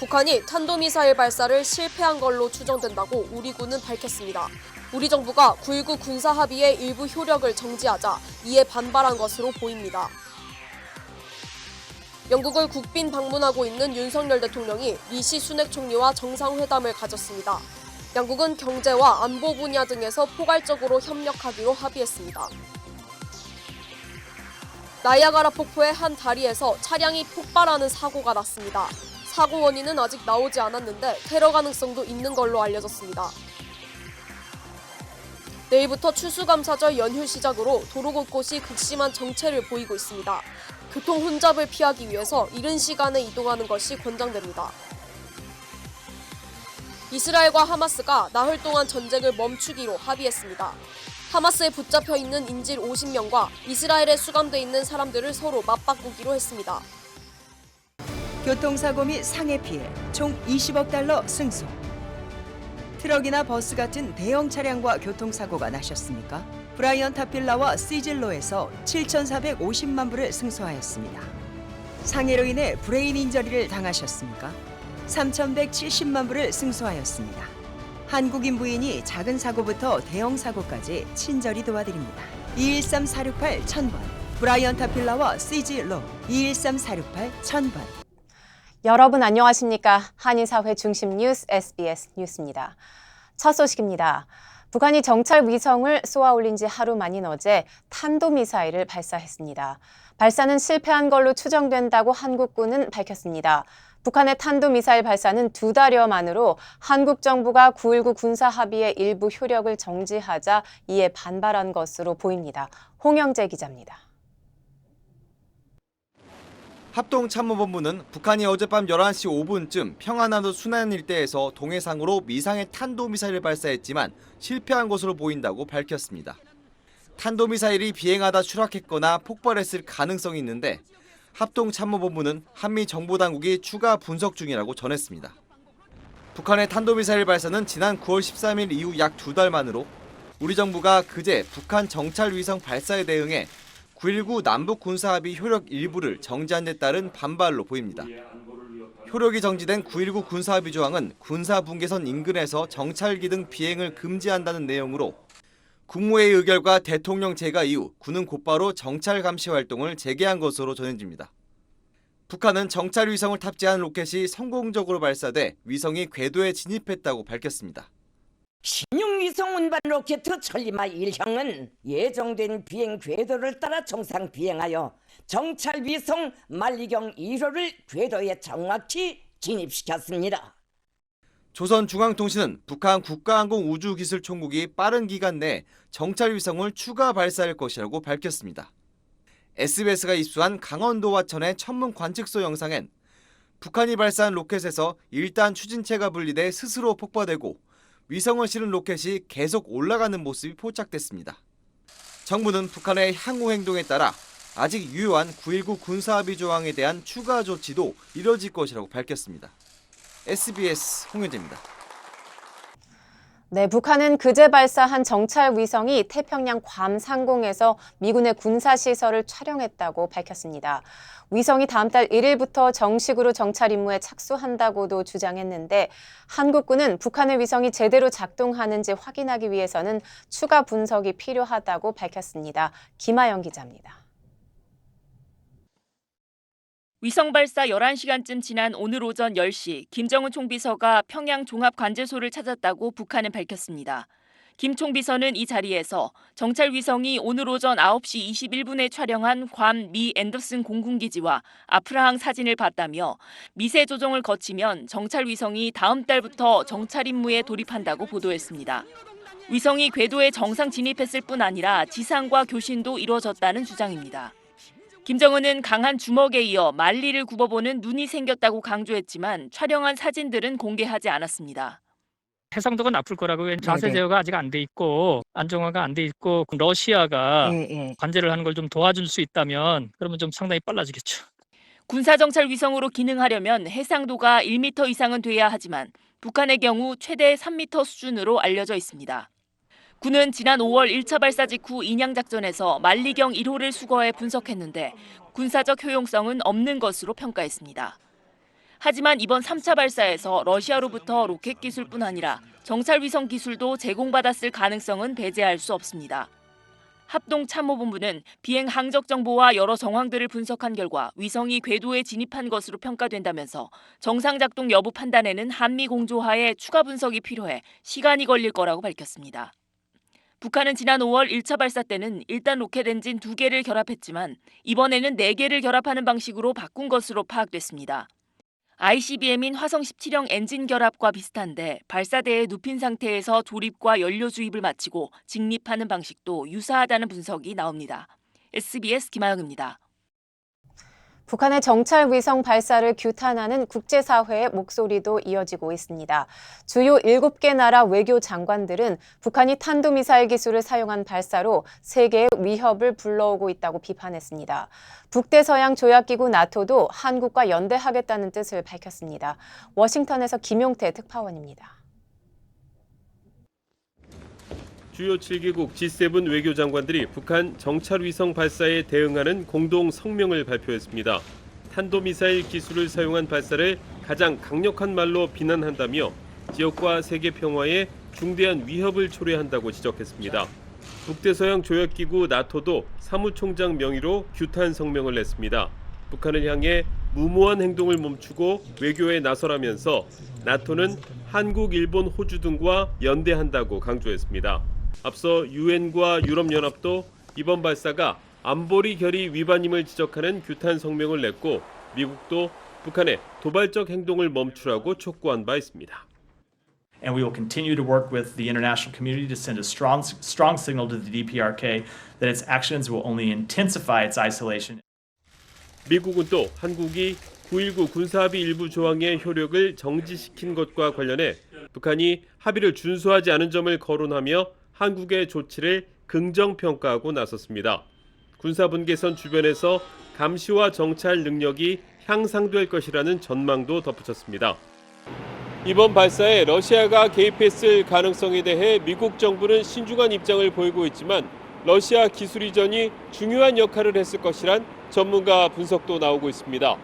북한이 탄도미사일 발사를 실패한 걸로 추정된다고 우리 군은 밝혔습니다. 우리 정부가 9.19 군사합의의 일부 효력을 정지하자 이에 반발한 것으로 보입니다. 영국을 국빈 방문하고 있는 윤석열 대통령이 리시 수넥 총리와 정상회담을 가졌습니다. 양국은 경제와 안보 분야 등에서 포괄적으로 협력하기로 합의했습니다. 나이아가라 폭포의 한 다리에서 차량이 폭발하는 사고가 났습니다. 사고 원인은 아직 나오지 않았는데 테러 가능성도 있는 걸로 알려졌습니다. 내일부터 추수감사절 연휴 시작으로 도로 곳곳이 극심한 정체를 보이고 있습니다. 교통 혼잡을 피하기 위해서 이른 시간에 이동하는 것이 권장됩니다. 이스라엘과 하마스가 나흘 동안 전쟁을 멈추기로 합의했습니다. 하마스에 붙잡혀 있는 인질 50명과 이스라엘에 수감돼 있는 사람들을 서로 맞바꾸기로 했습니다. 교통사고 및 상해 피해 총 20억 달러 승소. 트럭이나 버스 같은 대형 차량과 교통사고가 나셨습니까? 브라이언트 빌라와 시즐로에서 7,450만 불을 승소하였습니다. 상해로 인해 브레인 인저리를 당하셨습니까? 3,170만 불을 승소하였습니다. 한국인 부인이 작은 사고부터 대형 사고까지 친절히 도와드립니다. 213-468-1000번 브라이언트 빌라와 시즐로 213-468-1000번. 여러분 안녕하십니까? 한인사회 중심 뉴스 SBS 뉴스입니다. 첫 소식입니다. 북한이 정찰 위성을 쏘아 올린 지 하루 만인 어제 탄도미사일을 발사했습니다. 발사는 실패한 걸로 추정된다고 한국군은 밝혔습니다. 북한의 탄도미사일 발사는 2달여 만으로 한국 정부가 9.19 군사합의의 일부 효력을 정지하자 이에 반발한 것으로 보입니다. 홍영재 기자입니다. 합동참모본부는 북한이 어젯밤 11시 5분쯤 평안한도 순안 일대에서 동해상으로 미상의 탄도미사일을 발사했지만 실패한 것으로 보인다고 밝혔습니다. 탄도미사일이 비행하다 추락했거나 폭발했을 가능성이 있는데 합동참모본부는 한미 정보당국이 추가 분석 중이라고 전했습니다. 북한의 탄도미사일 발사는 지난 9월 13일 이후 약 2달 만으로 우리 정부가 그제 북한 정찰위성 발사에 대응해 9.19 남북군사합의 효력 일부를 정지한 데 따른 반발로 보입니다. 효력이 정지된 9.19 군사합의 조항은 군사분계선 인근에서 정찰기 등 비행을 금지한다는 내용으로 국무회의 의결과 대통령 재가 이후 군은 곧바로 정찰 감시 활동을 재개한 것으로 전해집니다. 북한은 정찰 위성을 탑재한 로켓이 성공적으로 발사돼 위성이 궤도에 진입했다고 밝혔습니다. 신용위성 운반 로켓 천리마 1형은 예정된 비행 궤도를 따라 정상 비행하여 정찰 위성 만리경 1호를 궤도에 정확히 진입시켰습니다. 조선중앙통신은 북한 국가항공우주기술총국이 빠른 기간 내에 정찰 위성을 추가 발사할 것이라고 밝혔습니다. SBS가 입수한 강원도 화천의 천문 관측소 영상엔 북한이 발사한 로켓에서 1단 추진체가 분리돼 스스로 폭파되고 위성을 실은 로켓이 계속 올라가는 모습이 포착됐습니다. 정부는 북한의 향후 행동에 따라 아직 유효한 9.19 군사합의 조항에 대한 추가 조치도 이뤄질 것이라고 밝혔습니다. SBS 홍현재입니다. 네, 북한은 그제 발사한 정찰 위성이 태평양 괌 상공에서 미군의 군사시설을 촬영했다고 밝혔습니다. 위성이 다음 달 1일부터 정식으로 정찰 임무에 착수한다고도 주장했는데 한국군은 북한의 위성이 제대로 작동하는지 확인하기 위해서는 추가 분석이 필요하다고 밝혔습니다. 김아영 기자입니다. 위성 발사 11시간쯤 지난 오늘 오전 10시 김정은 총비서가 평양 종합관제소를 찾았다고 북한은 밝혔습니다. 김 총비서는 이 자리에서 정찰 위성이 오늘 오전 9시 21분에 촬영한 괌 미 앤더슨 공군기지와 아프라항 사진을 봤다며 미세 조정을 거치면 정찰 위성이 다음 달부터 정찰 임무에 돌입한다고 보도했습니다. 위성이 궤도에 정상 진입했을 뿐 아니라 지상과 교신도 이루어졌다는 주장입니다. 김정은은 강한 주먹에 이어 만리를 굽어보는 눈이 생겼다고 강조했지만 촬영한 사진들은 공개하지 않았습니다. 해상도가 나쁠 거라고 자세 제어가 아직 안 돼 있고 안정화가 안 돼 있고 러시아가 관제를 하는 걸 좀 도와줄 수 있다면 그러면 좀 상당히 빨라지겠죠. 군사정찰 위성으로 기능하려면 해상도가 1m 이상은 돼야 하지만 북한의 경우 최대 3m 수준으로 알려져 있습니다. 군은 지난 5월 1차 발사 직후 인양작전에서 만리경 1호를 수거해 분석했는데 군사적 효용성은 없는 것으로 평가했습니다. 하지만 이번 3차 발사에서 러시아로부터 로켓 기술뿐 아니라 정찰 위성 기술도 제공받았을 가능성은 배제할 수 없습니다. 합동참모본부는 비행 항적 정보와 여러 정황들을 분석한 결과 위성이 궤도에 진입한 것으로 평가된다면서 정상 작동 여부 판단에는 한미 공조하에 추가 분석이 필요해 시간이 걸릴 거라고 밝혔습니다. 북한은 지난 5월 1차 발사 때는 일단 로켓 엔진 2개를 결합했지만 이번에는 4개를 결합하는 방식으로 바꾼 것으로 파악됐습니다. ICBM인 화성 17형 엔진 결합과 비슷한데 발사대에 눕힌 상태에서 조립과 연료 주입을 마치고 직립하는 방식도 유사하다는 분석이 나옵니다. SBS 김아영입니다. 북한의 정찰 위성 발사를 규탄하는 국제사회의 목소리도 이어지고 있습니다. 주요 7개 나라 외교 장관들은 북한이 탄도미사일 기술을 사용한 발사로 세계의 위협을 불러오고 있다고 비판했습니다. 북대서양 조약기구 나토도 한국과 연대하겠다는 뜻을 밝혔습니다. 워싱턴에서 김용태 특파원입니다. 주요 7개국 G7 외교장관들이 북한 정찰위성 발사에 대응하는 공동 성명을 발표했습니다. 탄도미사일 기술을 사용한 발사를 가장 강력한 말로 비난한다며 지역과 세계 평화에 중대한 위협을 초래한다고 지적했습니다. 북대서양 조약기구 나토도 사무총장 명의로 규탄 성명을 냈습니다. 북한을 향해 무모한 행동을 멈추고 외교에 나서라면서 나토는 한국, 일본, 호주 등과 연대한다고 강조했습니다. 앞서 유엔과 유럽연합도 이번 발사가 안보리 결의 위반임을 지적하는 규탄 성명을 냈고 미국도 북한의 도발적 행동을 멈추라고 촉구한 바 있습니다. And we will continue to work with the international community to send a strong signal to the DPRK that its actions will only intensify its isolation. 미국은 또 한국이 9.19 군사합의 일부 조항의 효력을 정지시킨 것과 관련해 북한이 합의를 준수하지 않은 점을 거론하며 한국의 조치를 긍정평가하고 나섰습니다. 군사분계선 주변에서 감시와 정찰 능력이 향상될 것이라는 전망도 덧붙였습니다. 이번 발사에 러시아가 개입했을 가능성에 대해 미국 정부는 신중한 입장을 보이고 있지만 러시아 기술 이전이 중요한 역할을 했을 것이란 전문가 분석도 나오고 있습니다.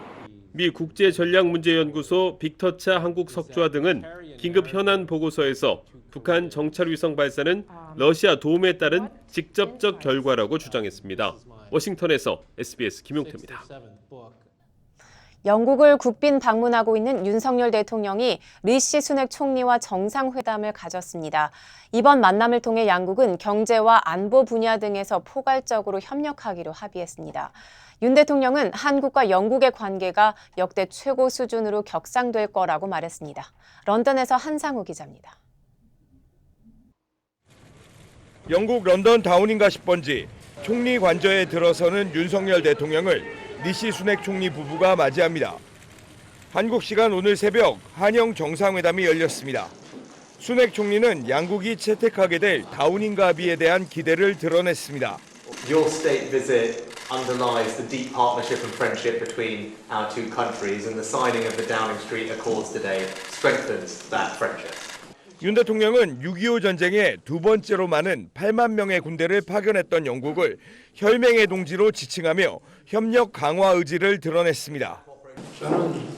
미 국제전략문제연구소 빅터차 한국석좌 등은 긴급 현안 보고서에서 북한 정찰위성 발사는 러시아 도움에 따른 직접적 결과라고 주장했습니다. 워싱턴에서 SBS 김용태입니다. 영국을 국빈 방문하고 있는 윤석열 대통령이 리시 수넥 총리와 정상회담을 가졌습니다. 이번 만남을 통해 양국은 경제와 안보 분야 등에서 포괄적으로 협력하기로 합의했습니다. 윤 대통령은 한국과 영국의 관계가 역대 최고 수준으로 격상될 거라고 말했습니다. 런던에서 한상우 기자입니다. 영국 런던 다우닝가 10번지 총리 관저에 들어서는 윤석열 대통령을 리시 수넥 총리 부부가 맞이합니다. 한국 시간 오늘 새벽 한영 정상회담이 열렸습니다. 수넥 총리는 양국이 채택하게 될 다우닝가 합의에 대한 기대를 드러냈습니다. Your state visit underlies the deep partnership and friendship between our two countries, and the signing of the Downing Street Accords today strengthens that friendship. 윤 대통령은 6.25 전쟁에 두 번째로 많은 8만 명의 군대를 파견했던 영국을 혈맹의 동지로 지칭하며 협력 강화 의지를 드러냈습니다. 저는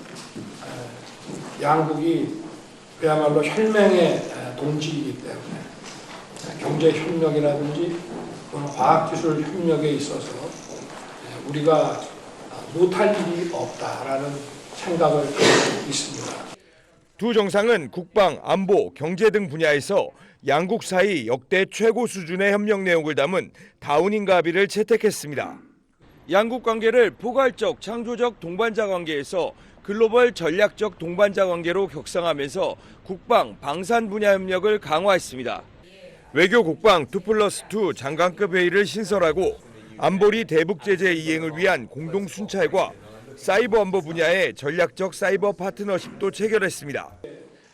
양국이 그야말로 혈맹의 동지이기 때문에 경제 협력이라든지 과학기술 협력에 있어서 우리가 못할 일이 없다라는 생각을 갖고 있습니다. 두 정상은 국방, 안보, 경제 등 분야에서 양국 사이 역대 최고 수준의 협력 내용을 담은 다우닝가 합의를 채택했습니다. 양국 관계를 포괄적 창조적 동반자 관계에서 글로벌 전략적 동반자 관계로 격상하면서 국방, 방산 분야 협력을 강화했습니다. 외교 국방 2+2 장관급 회의를 신설하고 안보리 대북 제재 이행을 위한 공동 순찰과 사이버 안보 분야의 전략적 사이버 파트너십도 체결했습니다.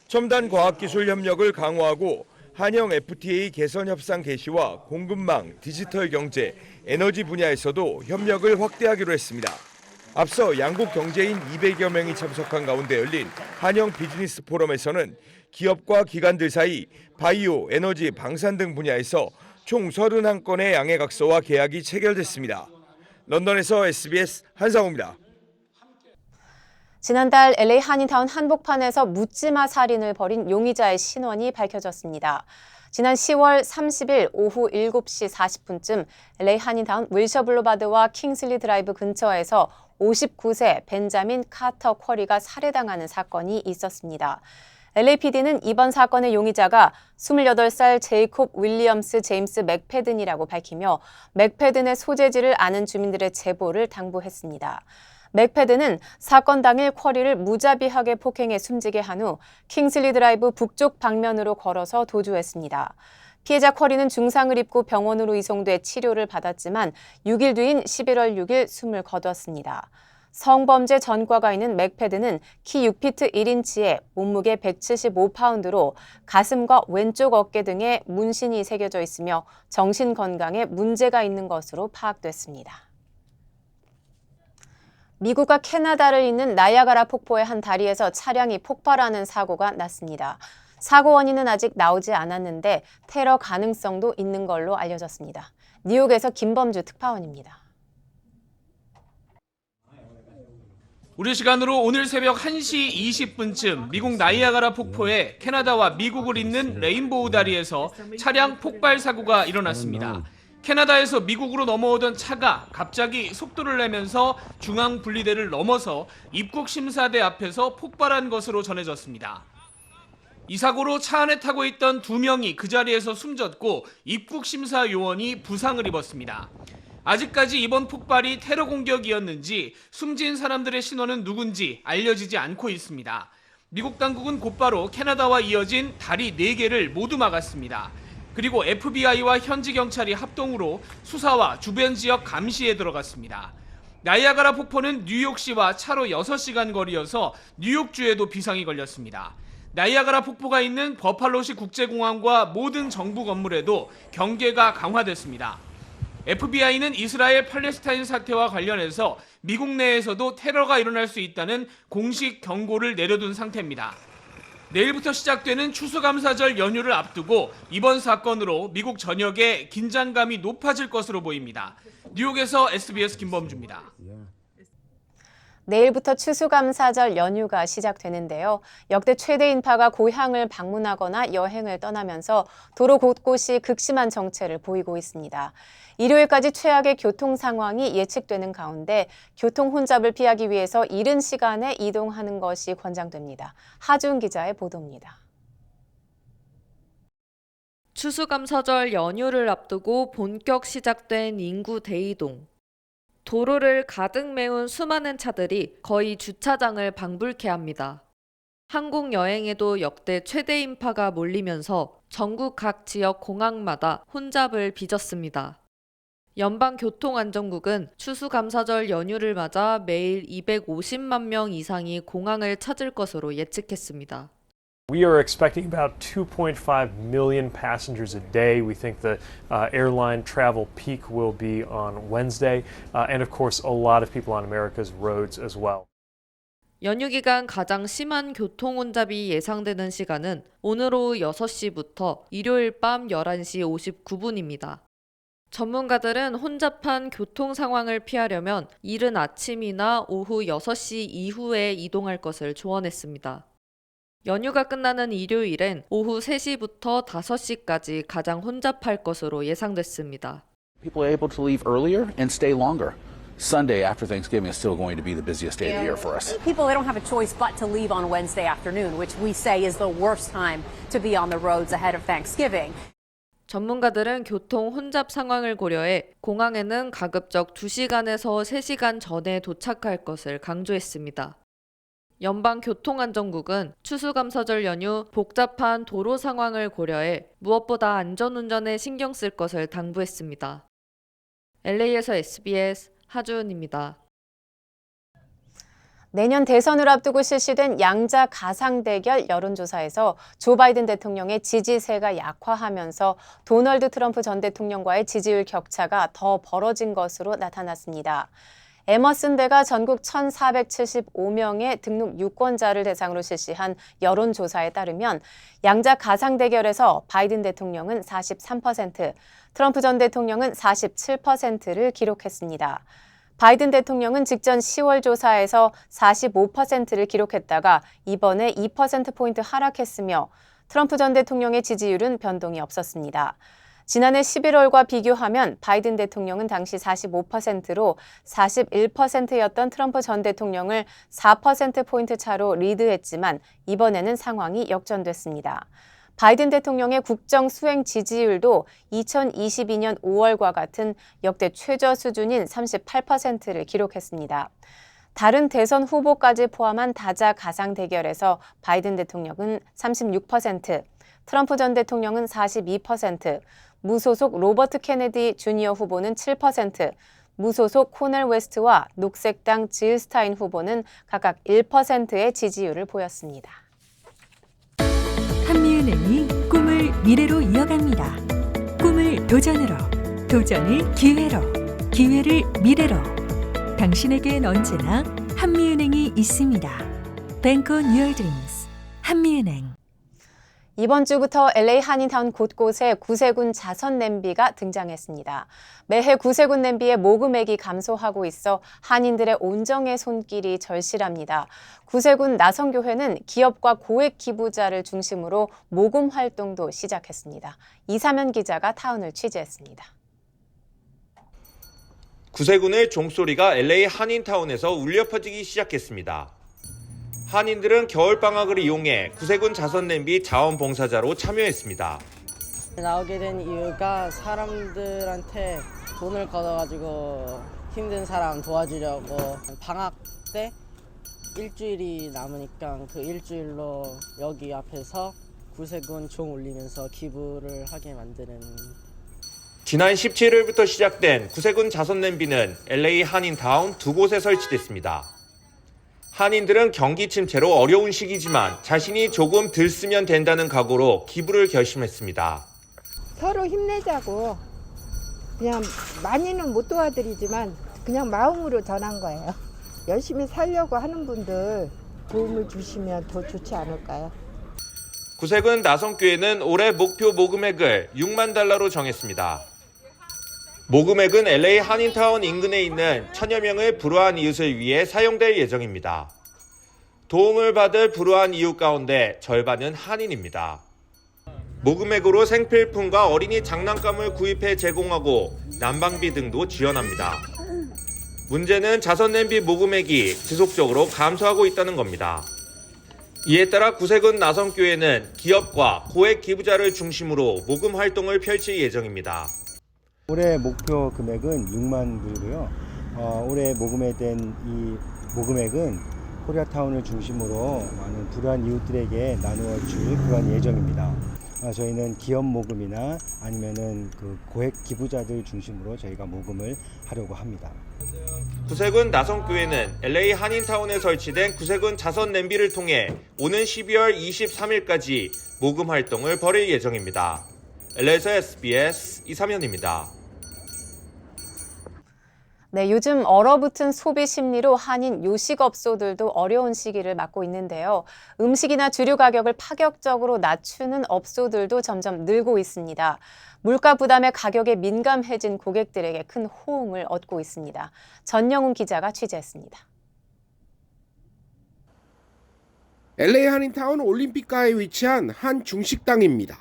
첨단 과학기술 협력을 강화하고 한영 FTA 개선 협상 개시와 공급망, 디지털 경제, 에너지 분야에서도 협력을 확대하기로 했습니다. 앞서 양국 경제인 200여 명이 참석한 가운데 열린 한영 비즈니스 포럼에서는 기업과 기관들 사이 바이오, 에너지, 방산 등 분야에서 총 31건의 양해각서와 계약이 체결됐습니다. 런던에서 SBS 한상우입니다. 지난달 LA 한인타운 한복판에서 묻지마 살인을 벌인 용의자의 신원이 밝혀졌습니다. 지난 10월 30일 오후 7시 40분쯤 LA 한인타운 윌셔 블루바드와 킹슬리 드라이브 근처에서 59세 벤자민 카터 쿼리가 살해당하는 사건이 있었습니다. LAPD는 이번 사건의 용의자가 28살 제이콥 윌리엄스 제임스 맥패든이라고 밝히며 맥패든의 소재지를 아는 주민들의 제보를 당부했습니다. 맥패든은 사건 당일 쿼리를 무자비하게 폭행해 숨지게 한 후 킹슬리 드라이브 북쪽 방면으로 걸어서 도주했습니다. 피해자 쿼리는 중상을 입고 병원으로 이송돼 치료를 받았지만 6일 뒤인 11월 6일 숨을 거두었습니다. 성범죄 전과가 있는 맥패든은 키 6피트 1인치에 몸무게 175파운드로 가슴과 왼쪽 어깨 등에 문신이 새겨져 있으며 정신 건강에 문제가 있는 것으로 파악됐습니다. 미국과 캐나다를 잇는 나이아가라 폭포의 한 다리에서 차량이 폭발하는 사고가 났습니다. 사고 원인은 아직 나오지 않았는데 테러 가능성도 있는 걸로 알려졌습니다. 뉴욕에서 김범주 특파원입니다. 우리 시간으로 오늘 새벽 1시 20분쯤 미국 나이아가라 폭포의 캐나다와 미국을 잇는 레인보우 다리에서 차량 폭발 사고가 일어났습니다. 캐나다에서 미국으로 넘어오던 차가 갑자기 속도를 내면서 중앙 분리대를 넘어서 입국 심사대 앞에서 폭발한 것으로 전해졌습니다. 이 사고로 차 안에 타고 있던 2명이 그 자리에서 숨졌고 입국 심사 요원이 부상을 입었습니다. 아직까지 이번 폭발이 테러 공격이었는지 숨진 사람들의 신원은 누군지 알려지지 않고 있습니다. 미국 당국은 곧바로 캐나다와 이어진 다리 4개를 모두 막았습니다. 그리고 FBI와 현지 경찰이 합동으로 수사와 주변 지역 감시에 들어갔습니다. 나이아가라 폭포는 뉴욕시와 차로 6시간 거리여서 뉴욕주에도 비상이 걸렸습니다. 나이아가라 폭포가 있는 버팔로시 국제공항과 모든 정부 건물에도 경계가 강화됐습니다. FBI는 이스라엘 팔레스타인 사태와 관련해서 미국 내에서도 테러가 일어날 수 있다는 공식 경고를 내려둔 상태입니다. 내일부터 시작되는 추수감사절 연휴를 앞두고 이번 사건으로 미국 전역에 긴장감이 높아질 것으로 보입니다. 뉴욕에서 SBS 김범주입니다. 내일부터 추수감사절 연휴가 시작되는데요. 역대 최대 인파가 고향을 방문하거나 여행을 떠나면서 도로 곳곳이 극심한 정체를 보이고 있습니다. 일요일까지 최악의 교통 상황이 예측되는 가운데 교통 혼잡을 피하기 위해서 이른 시간에 이동하는 것이 권장됩니다. 하준 기자의 보도입니다. 추수감사절 연휴를 앞두고 본격 시작된 인구 대이동. 도로를 가득 메운 수많은 차들이 거의 주차장을 방불케 합니다. 한국 여행에도 역대 최대 인파가 몰리면서 전국 각 지역 공항마다 혼잡을 빚었습니다. 연방교통안전국은 추수감사절 연휴를 맞아 매일 250만 명 이상이 공항을 찾을 것으로 예측했습니다. We are expecting about 2.5 million passengers a day. We think the airline travel peak will be on Wednesday, and of course a lot of people on America's roads as well. 연휴 기간 가장 심한 교통 혼잡이 예상되는 시간은 오늘 오후 6시부터 일요일 밤 11시 59분입니다. 전문가들은 혼잡한 교통 상황을 피하려면 이른 아침이나 오후 6시 이후에 이동할 것을 조언했습니다. 연휴가 끝나는 일요일엔 오후 3시부터 5시까지 가장 혼잡할 것으로 예상됐습니다. People are able to leave earlier and stay longer. Sunday after Thanksgiving is still going to be the busiest day of the year for us. People, they don't have a choice but to leave on Wednesday afternoon, which we say is the worst time to be on the roads ahead of Thanksgiving. 전문가들은 교통 혼잡 상황을 고려해 공항에는 가급적 2시간에서 3시간 전에 도착할 것을 강조했습니다. 연방교통안전국은 추수감사절 연휴 복잡한 도로 상황을 고려해 무엇보다 안전운전에 신경 쓸 것을 당부했습니다. LA에서 SBS 하주은입니다. 내년 대선을 앞두고 실시된 양자 가상 대결 여론조사에서 조 바이든 대통령의 지지세가 약화하면서 도널드 트럼프 전 대통령과의 지지율 격차가 더 벌어진 것으로 나타났습니다. 에머슨 대가 전국 1,475명의 등록 유권자를 대상으로 실시한 여론조사에 따르면 양자 가상 대결에서 바이든 대통령은 43%, 트럼프 전 대통령은 47%를 기록했습니다. 바이든 대통령은 직전 10월 조사에서 45%를 기록했다가 이번에 2%포인트 하락했으며 트럼프 전 대통령의 지지율은 변동이 없었습니다. 지난해 11월과 비교하면 바이든 대통령은 당시 45%로 41%였던 트럼프 전 대통령을 4%포인트 차로 리드했지만 이번에는 상황이 역전됐습니다. 바이든 대통령의 국정 수행 지지율도 2022년 5월과 같은 역대 최저 수준인 38%를 기록했습니다. 다른 대선 후보까지 포함한 다자 가상 대결에서 바이든 대통령은 36%, 트럼프 전 대통령은 42%, 무소속 로버트 케네디 주니어 후보는 7%, 무소속 코넬 웨스트와 녹색당 질 스타인 후보는 각각 1%의 지지율을 보였습니다. 한미은행이 꿈을 미래로 이어갑니다. 꿈을 도전으로, 도전을 기회로, 기회를 미래로. 당신에겐 언제나 한미은행이 있습니다. Bank on your dreams. 한미은행. 이번 주부터 LA 한인타운 곳곳에 구세군 자선 냄비가 등장했습니다. 매해 구세군 냄비의 모금액이 감소하고 있어 한인들의 온정의 손길이 절실합니다. 구세군 나성교회는 기업과 고액 기부자를 중심으로 모금 활동도 시작했습니다. 이사면 기자가 타운을 취재했습니다. 구세군의 종소리가 LA 한인타운에서 울려 퍼지기 시작했습니다. 한인들은 겨울방학을 이용해 구세군 자선냄비 자원봉사자로 참여했습니다. 나오게 된 이유가 사람들한테 돈을 걷어가지고 힘든 사람 도와주려고 방학 때 일주일이 남으니까 그 일주일로 여기 앞에서 구세군 종 울리면서 기부를 하게 만드는. 지난 17일부터 시작된 구세군 자선냄비는 LA 한인타운 두 곳에 설치됐습니다. 한인들은 경기 침체로 어려운 시기지만 자신이 조금 덜 쓰면 된다는 각오로 기부를 결심했습니다. 서로 힘내자고 그냥 많이는 못 도와드리지만 그냥 마음으로 전한 거예요. 열심히 살려고 하는 분들 도움을 주시면 더 좋지 않을까요? 구세군 나성교회는 올해 목표 모금액을 6만 달러로 정했습니다. 모금액은 LA 한인타운 인근에 있는 천여 명의 불우한 이웃을 위해 사용될 예정입니다. 도움을 받을 불우한 이웃 가운데 절반은 한인입니다. 모금액으로 생필품과 어린이 장난감을 구입해 제공하고 난방비 등도 지원합니다. 문제는 자선냄비 모금액이 지속적으로 감소하고 있다는 겁니다. 이에 따라 구세군 나성교회는 기업과 고액 기부자를 중심으로 모금 활동을 펼칠 예정입니다. 올해 목표 금액은 6만 불이고요. 올해 모금에 된 이 모금액은 코리아타운을 중심으로 많은 불우한 이웃들에게 나누어 줄 그런 예정입니다. 저희는 기업 모금이나 아니면은 그 고액 기부자들 중심으로 저희가 모금을 하려고 합니다. 구세군 나성교회는 LA 한인타운에 설치된 구세군 자선 냄비를 통해 오는 12월 23일까지 모금 활동을 벌일 예정입니다. LA에서 SBS 이사면입니다. 네, 요즘 얼어붙은 소비 심리로 한인 요식업소들도 어려운 시기를 맞고 있는데요. 음식이나 주류 가격을 파격적으로 낮추는 업소들도 점점 늘고 있습니다. 물가 부담에 가격에 민감해진 고객들에게 큰 호응을 얻고 있습니다. 전영훈 기자가 취재했습니다. LA 한인타운 올림픽가에 위치한 한 중식당입니다.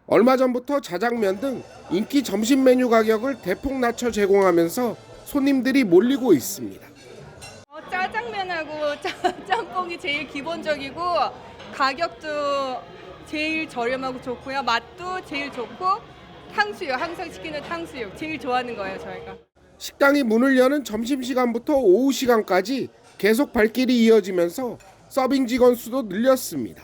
얼마 전부터 자장면 등 인기 점심 메뉴 가격을 대폭 낮춰 제공하면서 손님들이 몰리고 있습니다. 짜장면하고 짬뽕이 제일 기본적이고 가격도 제일 저렴하고 좋고요. 맛도 제일 좋고 탕수육, 항상 시키는 탕수육 제일 좋아하는 거예요, 저희가. 식당이 문을 여는 점심시간부터 오후 시간까지 계속 발길이 이어지면서 서빙 직원 수도 늘렸습니다.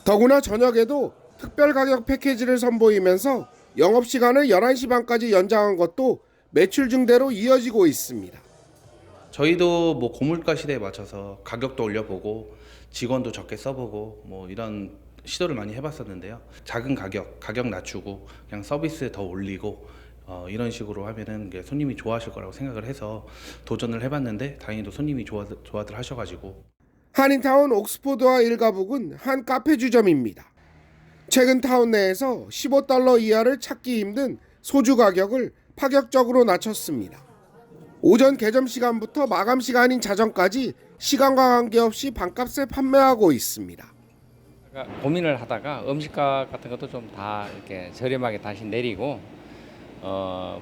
더구나 저녁에도 특별 가격 패키지를 선보이면서 영업시간을 11시 반까지 연장한 것도 매출 증대로 이어지고 있습니다. 저희도 뭐 고물가 시대에 맞춰서 가격도 올려보고 직원도 적게 써보고 뭐 이런 시도를 많이 해봤었는데요. 작은 가격 낮추고 그냥 서비스 더 올리고 이런 식으로 하면은 손님이 좋아하실 거라고 생각을 해서 도전을 해봤는데 다행히도 손님이 좋아들 하셔가지고. 한인타운 옥스포드와 일가북은 한 카페 주점입니다. 최근 타운 내에서 $15 이하를 찾기 힘든 소주 가격을 파격적으로 낮췄습니다. 오전 개점 시간부터 마감 시간인 자정까지 시간과 관계없이 반값에 판매하고 있습니다. 고민을 하다가 음식값 같은 것도 좀 다 이렇게 저렴하게 다시 내리고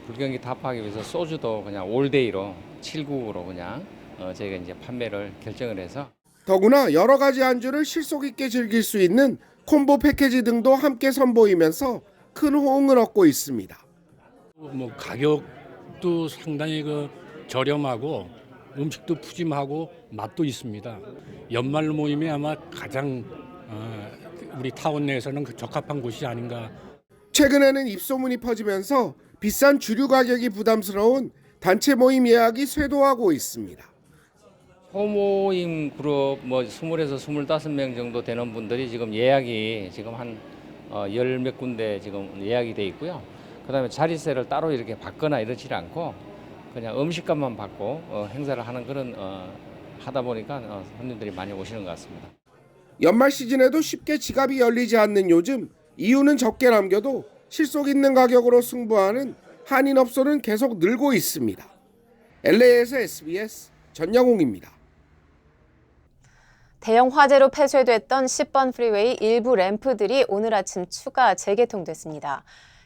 불경기 타파하기 위해서 소주도 그냥 올데이로 7국으로 그냥 저희가 이제 판매를 결정을 해서 더구나 여러 가지 안주를 실속 있게 즐길 수 있는 콤보 패키지 등도 함께 선보이면서 큰 호응을 얻고 있습니다. 뭐 가격도 상당히 저렴하고 음식도 푸짐하고 맛도 있습니다. 연말 모임이 아마 가장 우리 타운 내에서는 적합한 곳이 아닌가. 최근에는 입소문이 퍼지면서 비싼 주류 가격이 부담스러운 단체 모임 예약이 쇄도하고 있습니다. 소모임 그룹 뭐 20에서 25명 정도 되는 분들이 지금 예약이 지금 한 10몇 군데 지금 예약이 돼 있고요. 그다음에 자리세를 따로 이렇게 받거나 이러지 않고 그냥 음식값만 받고 행사를 하는 그런 하다 보니까 손님들이 많이 오시는 것 같습니다. 연말 시즌에도 쉽게 지갑이 열리지 않는 요즘 이유는 적게 남겨도 실속 있는 가격으로 승부하는 한인업소는 계속 늘고 있습니다. LA에서 SBS 전영웅입니다. 대형 화재로 폐쇄됐던 10번 프리웨이 일부 램프들이 오늘 아침 추가 재개통됐습니다.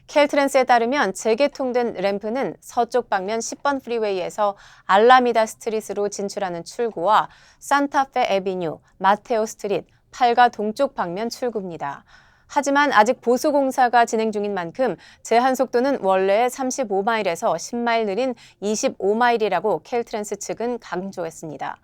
켈트랜스에 따르면 재개통된 램프는 서쪽 방면 10번 프리웨이에서 알라미다 스트릿으로 진출하는 출구와 산타페 애비뉴, 마테오 스트릿, 8가 동쪽 방면 출구입니다. 하지만 아직 보수 공사가 진행 중인 만큼 제한 속도는 원래의 35마일에서 10마일 느린 25마일이라고 켈트랜스 측은 강조했습니다.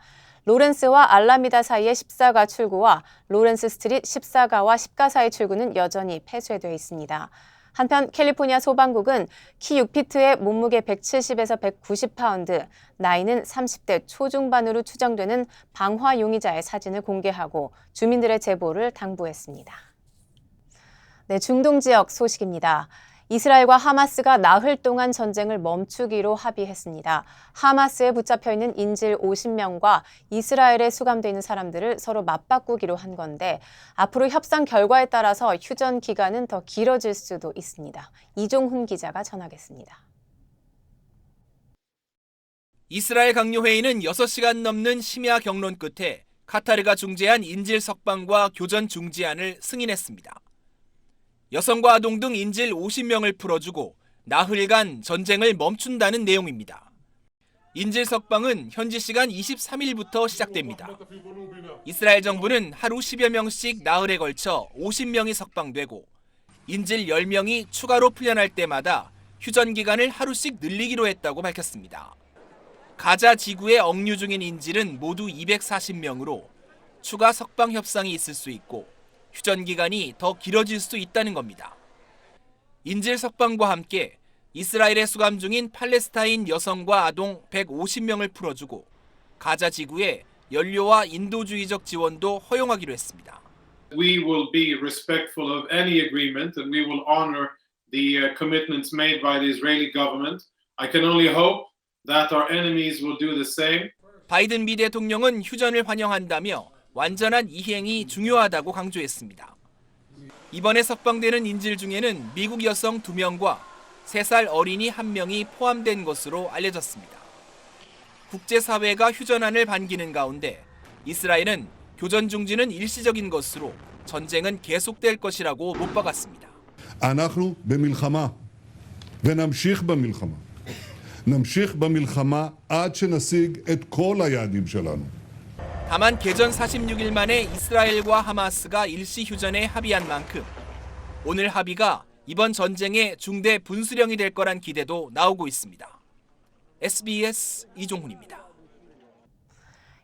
로렌스와 알라미다 사이의 14가 출구와 로렌스 스트릿 14가와 10가 사이 출구는 여전히 폐쇄되어 있습니다. 한편 캘리포니아 소방국은 키 6피트의 몸무게 170에서 190파운드, 나이는 30대 초중반으로 추정되는 방화 용의자의 사진을 공개하고 주민들의 제보를 당부했습니다. 네, 중동 지역 소식입니다. 이스라엘과 하마스가 나흘 동안 전쟁을 멈추기로 합의했습니다. 하마스에 붙잡혀 있는 인질 50명과 이스라엘에 수감돼 있는 사람들을 서로 맞바꾸기로 한 건데 앞으로 협상 결과에 따라서 휴전 기간은 더 길어질 수도 있습니다. 이종훈 기자가 전하겠습니다. 이스라엘 강요회의는 6시간 넘는 심야 경론 끝에 카타르가 중재한 인질 석방과 교전 중지안을 승인했습니다. 여성과 아동 등 인질 50명을 풀어주고 나흘간 전쟁을 멈춘다는 내용입니다. 인질 석방은 현지 시간 23일부터 시작됩니다. 이스라엘 정부는 하루 10여 명씩 나흘에 걸쳐 50명이 석방되고 인질 10명이 추가로 풀려날 때마다 휴전 기간을 하루씩 늘리기로 했다고 밝혔습니다. 가자 지구에 억류 중인 인질은 모두 240명으로 추가 석방 협상이 있을 수 있고 휴전 기간이 더 길어질 수 있다는 겁니다. 인질 석방과 함께 이스라엘에 수감 중인 팔레스타인 여성과 아동 150명을 풀어주고 가자 지구에 연료와 인도주의적 지원도 허용하기로 했습니다. We will be respectful of any agreement and we will honor the commitments made by the Israeli government. I can only hope that our enemies will do the same. 바이든 미 대통령은 휴전을 환영한다며 완전한 이행이 중요하다고 강조했습니다. 이번에 석방되는 인질 중에는 미국 여성 2명과 3살 어린이 1명이 포함된 것으로 알려졌습니다. 국제사회가 휴전안을 반기는 가운데 이스라엘은 교전 중지는 일시적인 것으로 전쟁은 계속될 것이라고 못 박았습니다. אנחנו במלחמה ונמשיך במלחמה. נמשיך במלחמה עד שנשיג את כל היעדים שלנו. 다만 개전 46일 만에 이스라엘과 하마스가 일시 휴전에 합의한 만큼 오늘 합의가 이번 전쟁의 중대 분수령이 될 거란 기대도 나오고 있습니다. SBS 이종훈입니다.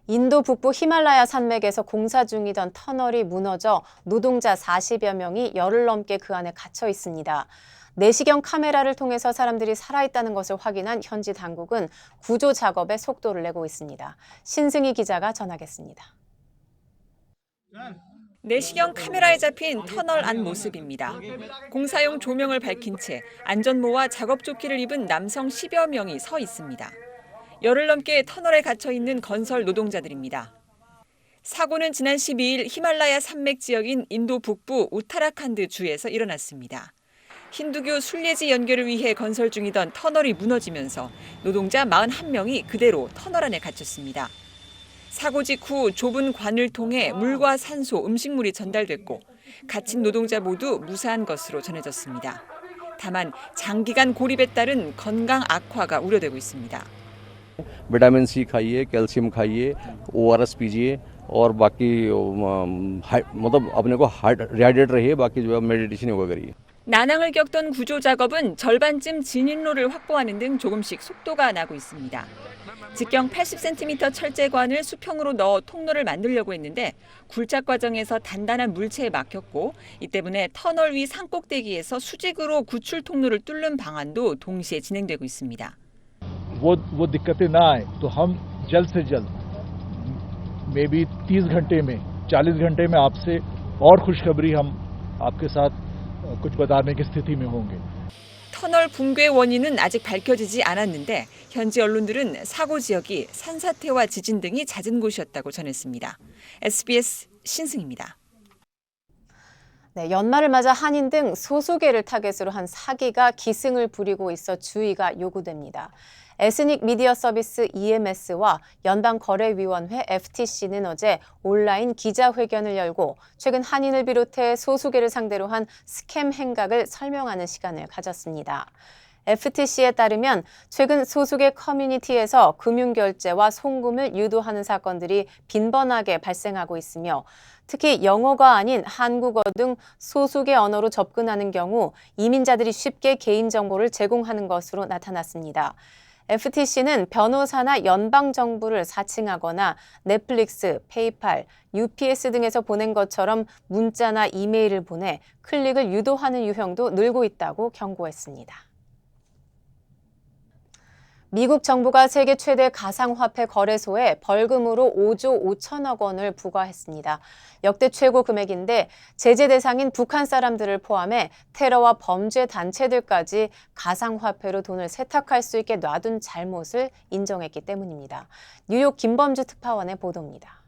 인도 북부 히말라야 산맥에서 공사 중이던 터널이 무너져 노동자 40여 명이 열흘 넘게 그 안에 갇혀 있습니다. 내시경 카메라를 통해서 사람들이 살아있다는 것을 확인한 현지 당국은 구조 작업에 속도를 내고 있습니다. 신승희 기자가 전하겠습니다. 내시경 카메라에 잡힌 터널 안 모습입니다. 공사용 조명을 밝힌 채 안전모와 작업조끼를 입은 남성 10여 명이 서 있습니다. 열흘 넘게 터널에 갇혀 있는 건설 노동자들입니다. 사고는 지난 12일 히말라야 산맥 지역인 인도 북부 우타라칸드 주에서 일어났습니다. 힌두교 순례지 연결을 위해 건설 중이던 터널이 무너지면서 노동자 41명이 그대로 터널 안에 갇혔습니다. 사고 직후 좁은 관을 통해 물과 산소, 음식물이 전달됐고 갇힌 노동자 모두 무사한 것으로 전해졌습니다. 다만 장기간 고립에 따른 건강 악화가 우려되고 있습니다. Vitamin C खाइए, कैल्शियम खाइए, ORS पीजिए और बाकी मतलब अपने को हाइड्रेट रहिए, बाकी जो है मेडिटेशन योगा करिए. 난항을 겪던 구조 작업은 절반쯤 진입로를 확보하는 등 조금씩 속도가 나고 있습니다. 직경 80cm 철제관을 수평으로 넣어 통로를 만들려고 했는데 굴착 과정에서 단단한 물체에 막혔고 이 때문에 터널 위 산꼭대기에서 수직으로 구출 통로를 뚫는 방안도 동시에 진행되고 있습니다. वो दिक्कतें ना आए तो हम जल्द से जल्द मे बी 30 घंटे में 40 घंटे में आपसे और खुशखबरी हम आपके साथ कुछ बताने की स्थिति में होंगे. 터널 붕괴 원인은 아직 밝혀지지 않았는데 현지 언론들은 사고 지역이 산사태와 지진 등이 잦은 곳이었다고 전했습니다. SBS 신승입니다. 네, 연말을 맞아 한인 등 소수계를 타겟으로 한 사기가 기승을 부리고 있어 주의가 요구됩니다. 에스닉 미디어 서비스 EMS와 연방거래위원회 FTC는 어제 온라인 기자회견을 열고 최근 한인을 비롯해 소수계를 상대로 한 스캠 행각을 설명하는 시간을 가졌습니다. FTC에 따르면 최근 소수계 커뮤니티에서 금융결제와 송금을 유도하는 사건들이 빈번하게 발생하고 있으며 특히 영어가 아닌 한국어 등 소수계 언어로 접근하는 경우 이민자들이 쉽게 개인정보를 제공하는 것으로 나타났습니다. FTC는 변호사나 연방정부를 사칭하거나 넷플릭스, 페이팔, UPS 등에서 보낸 것처럼 문자나 이메일을 보내 클릭을 유도하는 유형도 늘고 있다고 경고했습니다. 미국 정부가 세계 최대 가상화폐 거래소에 벌금으로 5조 5천억 원을 부과했습니다. 역대 최고 금액인데 제재 대상인 북한 사람들을 포함해 테러와 범죄 단체들까지 가상화폐로 돈을 세탁할 수 있게 놔둔 잘못을 인정했기 때문입니다. 뉴욕 김범주 특파원의 보도입니다.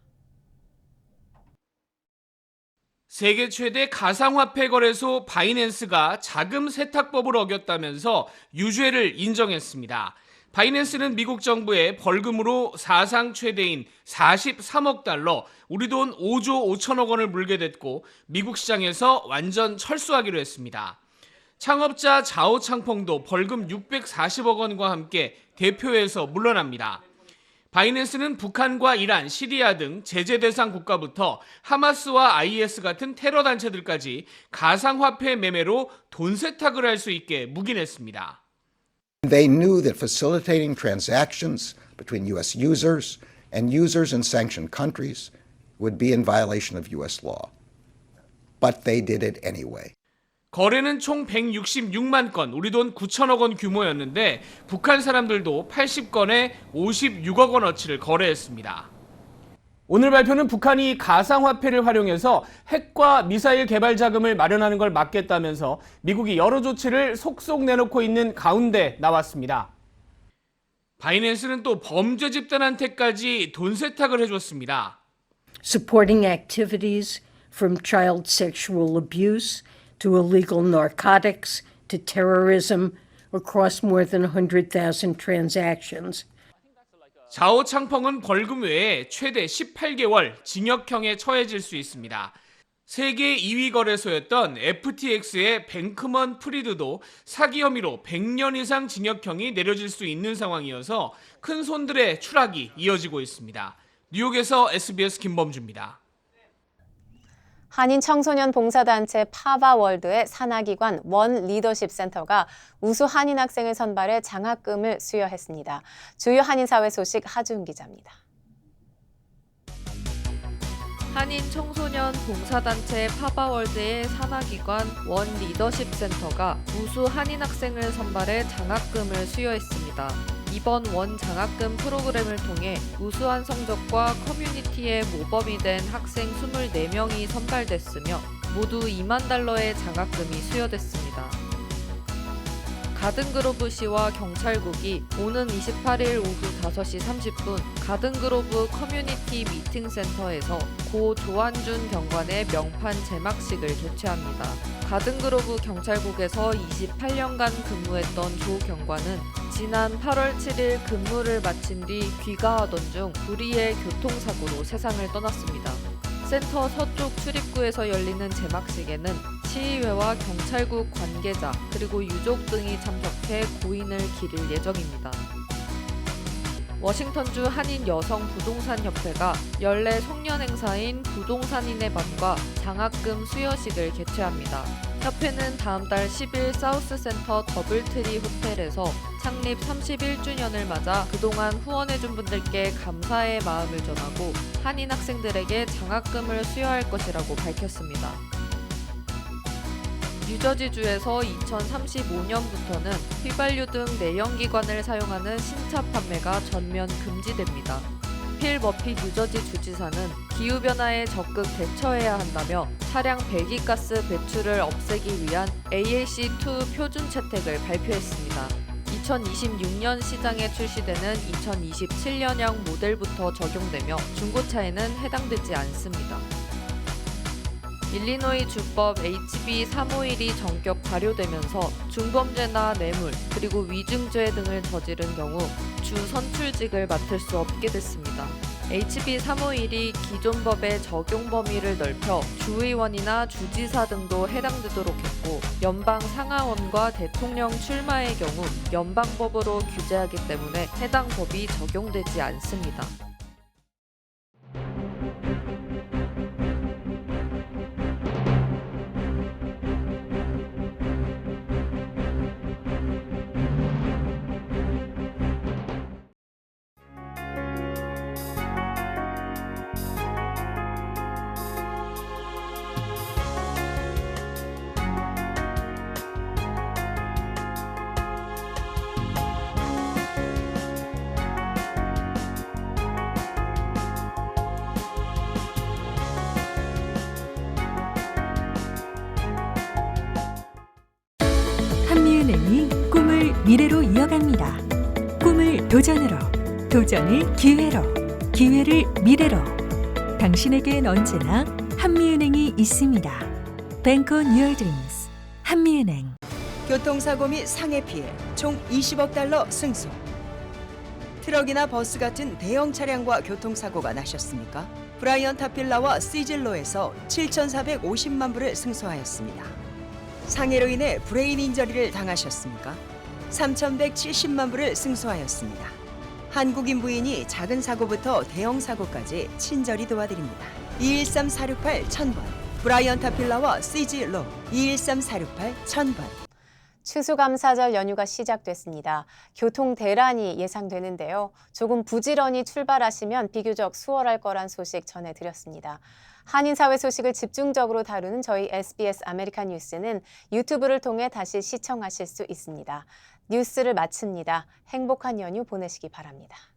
세계 최대 가상화폐 거래소 바이낸스가 자금 세탁법을 어겼다면서 유죄를 인정했습니다. 바이낸스는 미국 정부에 벌금으로 사상 최대인 43억 달러, 우리 돈 5조 5천억 원을 물게 됐고 미국 시장에서 완전 철수하기로 했습니다. 창업자 자오 창펑도 벌금 640억 원과 함께 대표에서 물러납니다. 바이낸스는 북한과 이란, 시리아 등 제재 대상 국가부터 하마스와 IS 같은 테러 단체들까지 가상화폐 매매로 돈 세탁을 할 수 있게 묵인했습니다. They knew that facilitating transactions between U.S. users and users in sanctioned countries would be in violation of U.S. law. But they did it anyway. 거래는 총 166만 건, 우리 돈 9천억 원 규모였는데 북한 사람들도 80건에 56억 원어치를 거래했습니다. 오늘 발표는 북한이 가상화폐를 활용해서 핵과 미사일 개발 자금을 마련하는 걸 막겠다면서 미국이 여러 조치를 속속 내놓고 있는 가운데 나왔습니다. 바이낸스는 또 범죄 집단한테까지 돈 세탁을 해줬습니다. Supporting activities from child sexual abuse to illegal narcotics to terrorism across more than 100,000 transactions. 자오 창펑은 벌금 외에 최대 18개월 징역형에 처해질 수 있습니다. 세계 2위 거래소였던 FTX의 뱅크먼 프리드도 사기 혐의로 100년 이상 징역형이 내려질 수 있는 상황이어서 큰 손들의 추락이 이어지고 있습니다. 뉴욕에서 SBS 김범주입니다. 한인 청소년 봉사단체 파바월드의 산하기관 원 리더십 센터가 우수 한인 학생을 선발해 장학금을 수여했습니다. 주요 한인사회 소식 하주은 기자입니다. 한인 청소년 봉사단체 파바월드의 산하기관 원 리더십 센터가 우수 한인 학생을 선발해 장학금을 수여했습니다. 이번 원 장학금 프로그램을 통해 우수한 성적과 커뮤니티의 모범이 된 학생 24명이 선발됐으며 모두 $2만 달러의 장학금이 수여됐습니다. 가든그로브 시와 경찰국이 오는 28일 오후 5시 30분 가든그로브 커뮤니티 미팅센터에서 고 조한준 경관의 명판 제막식을 개최합니다. 가든그로브 경찰국에서 28년간 근무했던 조 경관은 지난 8월 7일 근무를 마친 뒤 귀가하던 중 불의의 교통사고로 세상을 떠났습니다. 센터 서쪽 출입구에서 열리는 제막식에는 시의회와 경찰국 관계자 그리고 유족 등이 참석해 고인을 기릴 예정입니다. 워싱턴주 한인 여성 부동산협회가 연례 송년 행사인 부동산인의 밤과 장학금 수여식을 개최합니다. 협회는 다음 달 10일 사우스센터 더블트리 호텔에서 창립 31주년을 맞아 그동안 후원해준 분들께 감사의 마음을 전하고 한인 학생들에게 장학금을 수여할 것이라고 밝혔습니다. 뉴저지주에서 2035년부터는 휘발유 등 내연기관을 사용하는 신차 판매가 전면 금지됩니다. 필 머피 뉴저지 주지사는 기후변화에 적극 대처해야 한다며 차량 배기가스 배출을 없애기 위한 ALC2 표준 채택을 발표했습니다. 2026년 시장에 출시되는 2027년형 모델부터 적용되며 중고차에는 해당되지 않습니다. 일리노이 주법 HB 351이 전격 발효되면서 중범죄나 뇌물, 그리고 위증죄 등을 저지른 경우 주 선출직을 맡을 수 없게 됐습니다. HB 351이 기존 법의 적용 범위를 넓혀 주의원이나 주지사 등도 해당되도록 했고 연방 상하원과 대통령 출마의 경우 연방법으로 규제하기 때문에 해당 법이 적용되지 않습니다. 한미은행이 꿈을 미래로 이어갑니다. 꿈을 도전으로, 도전을 기회로, 기회를 미래로. 당신에겐 언제나 한미은행이 있습니다. Bank on your dreams. 한미은행. 교통사고 및 상해 피해 총 20억 달러 승소. 트럭이나 버스 같은 대형 차량과 교통사고가 나셨습니까? 브라이언 타필라와 시즐로에서 7,450만 불을 승소하였습니다. 상해로 인해 브레인 인저리를 당하셨습니까? 3,170만 불을 승소하였습니다. 한국인 부인이 작은 사고부터 대형 사고까지 친절히 도와드립니다. 213-468-1000번 브라이언 타필라와 시즐로 213-468-1000번. 추수감사절 연휴가 시작됐습니다. 교통 대란이 예상되는데요. 조금 부지런히 출발하시면 비교적 수월할 거란 소식 전해드렸습니다. 한인사회 소식을 집중적으로 다루는 저희 SBS 아메리칸 뉴스는 유튜브를 통해 다시 시청하실 수 있습니다. 뉴스를 마칩니다. 행복한 연휴 보내시기 바랍니다.